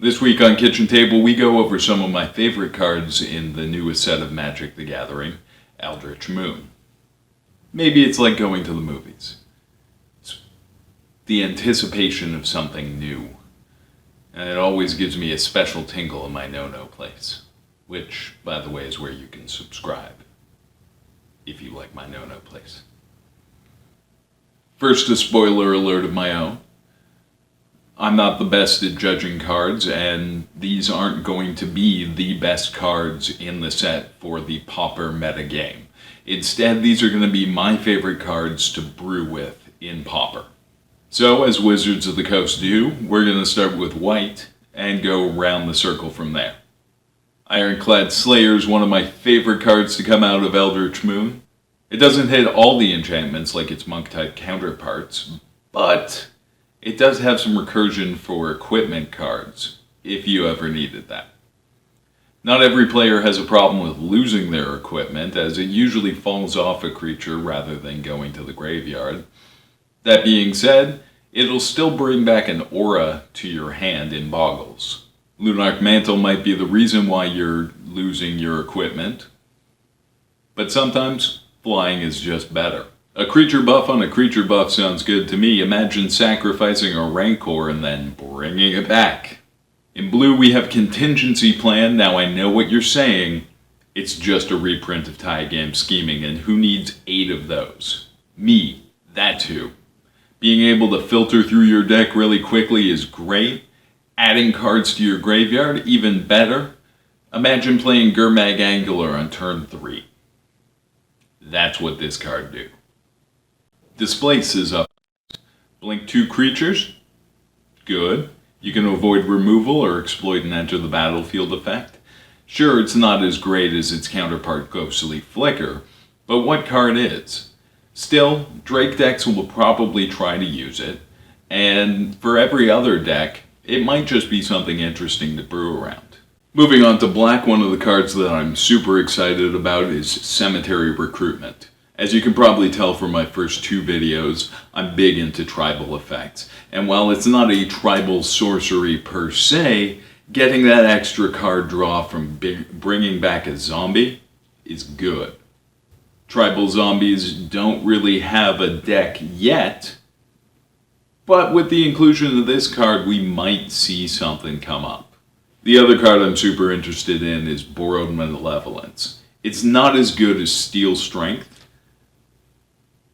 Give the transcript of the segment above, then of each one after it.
This week on Kitchen Table, we go over some of my favorite cards in the newest set of Magic the Gathering, Eldritch Moon. Maybe it's like going to the movies. It's the anticipation of something new. And it always gives me a special tingle in my no-no place. Which, by the way, is where you can subscribe. If you like my no-no place. First, a spoiler alert of my own. I'm not the best at judging cards, and these aren't going to be the best cards in the set for the Pauper metagame. Instead, these are going to be my favorite cards to brew with in Pauper. So, as Wizards of the Coast do, we're going to start with white and go around the circle from there. Ironclad Slayer is one of my favorite cards to come out of Eldritch Moon. It doesn't hit all the enchantments like its monk-type counterparts, but it does have some recursion for equipment cards, if you ever needed that. Not every player has a problem with losing their equipment, as it usually falls off a creature rather than going to the graveyard. That being said, it'll still bring back an aura to your hand in Boggles. Lunarch Mantle might be the reason why you're losing your equipment, but sometimes flying is just better. A creature buff on a creature buff sounds good to me. Imagine sacrificing a Rancor and then bringing it back. In blue we have Contingency Plan. Now I know what you're saying. It's just a reprint of Tie Game Scheming, and who needs 8 of those? Me. That's who. Being able to filter through your deck really quickly is great. Adding cards to your graveyard, even better. Imagine playing Gurmag Angler on turn 3. That's what this card do. Displace is up. Blink 2 creatures. Good. You can avoid removal or exploit and enter the battlefield effect. Sure, it's not as great as its counterpart Ghostly Flicker, but what card is? Still, Drake decks will probably try to use it, and for every other deck, it might just be something interesting to brew around. Moving on to black, one of the cards that I'm super excited about is Cemetery Recruitment. As you can probably tell from my first 2 videos, I'm big into tribal effects. And while it's not a tribal sorcery per se, getting that extra card draw from bringing back a zombie is good. Tribal zombies don't really have a deck yet, but with the inclusion of this card, we might see something come up. The other card I'm super interested in is Borrowed Malevolence. It's not as good as Steel Strength,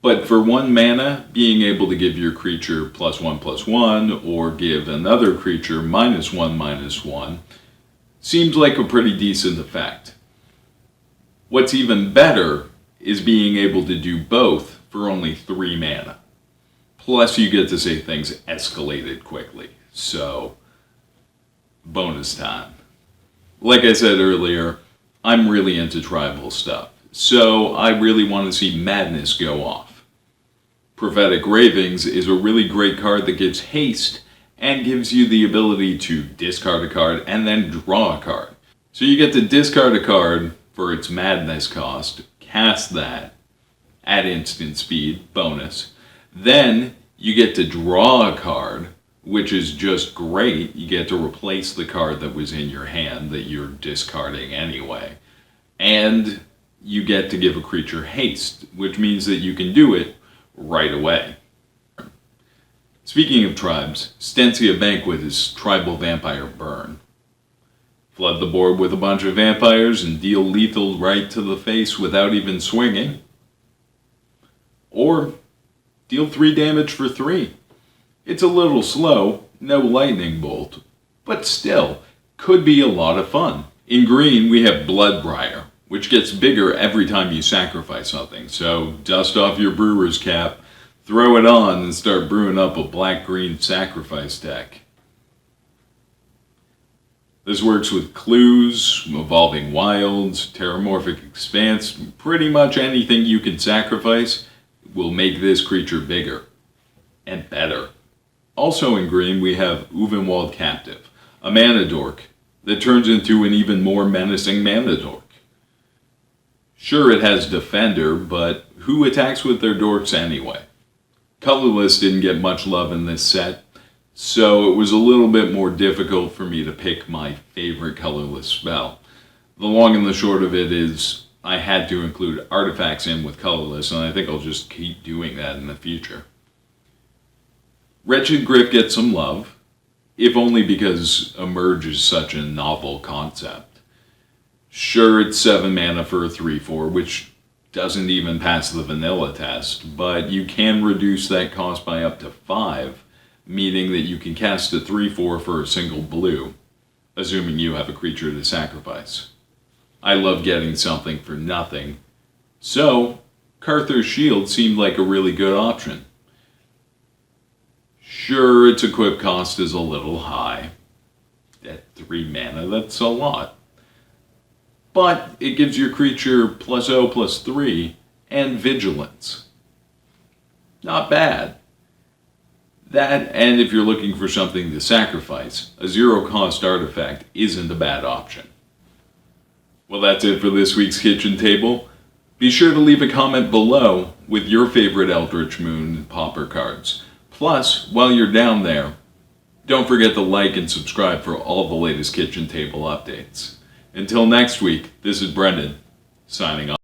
but for 1 mana, being able to give your creature +1/+1 or give another creature -1/-1 seems like a pretty decent effect. What's even better is being able to do both for only 3 mana. Plus you get to say things escalated quickly, so bonus time. Like I said earlier, I'm really into tribal stuff, so I really want to see Madness go off. Prophetic Ravings is a really great card that gives haste and gives you the ability to discard a card and then draw a card. So you get to discard a card for its Madness cost, cast that, add instant speed, bonus. Then you get to draw a card, which is just great. You get to replace the card that was in your hand that you're discarding anyway. And you get to give a creature haste, which means that you can do it right away. Speaking of tribes, Stensia Banquet is Tribal Vampire Burn. Flood the board with a bunch of vampires and deal lethal right to the face without even swinging. Or deal 3 damage for 3. It's a little slow, no lightning bolt, but still, could be a lot of fun. In green, we have Bloodbriar, which gets bigger every time you sacrifice something. So dust off your brewer's cap, throw it on, and start brewing up a black-green sacrifice deck. This works with Clues, Evolving Wilds, Terramorphic Expanse. Pretty much anything you can sacrifice will make this creature bigger and better. Also in green, we have Uvenwald Captive, a mana dork that turns into an even more menacing mana dork. Sure, it has Defender, but who attacks with their dorks anyway? Colorless didn't get much love in this set, so it was a little bit more difficult for me to pick my favorite colorless spell. The long and the short of it is I had to include artifacts in with colorless, and I think I'll just keep doing that in the future. Wretched Griff gets some love, if only because Emerge is such a novel concept. Sure, it's 7 mana for a 3/4, which doesn't even pass the vanilla test, but you can reduce that cost by up to 5, meaning that you can cast a 3/4 for a single blue, assuming you have a creature to sacrifice. I love getting something for nothing, so Carther's Shield seemed like a really good option. Sure, its equip cost is a little high. At 3 mana, that's a lot. But it gives your creature +0/+3 and vigilance. Not bad. That, and if you're looking for something to sacrifice, a 0-cost artifact isn't a bad option. Well, that's it for this week's Kitchen Table. Be sure to leave a comment below with your favorite Eldritch Moon and Pauper cards. Plus, while you're down there, don't forget to like and subscribe for all the latest Kitchen Table updates. Until next week, this is Brendan, signing off.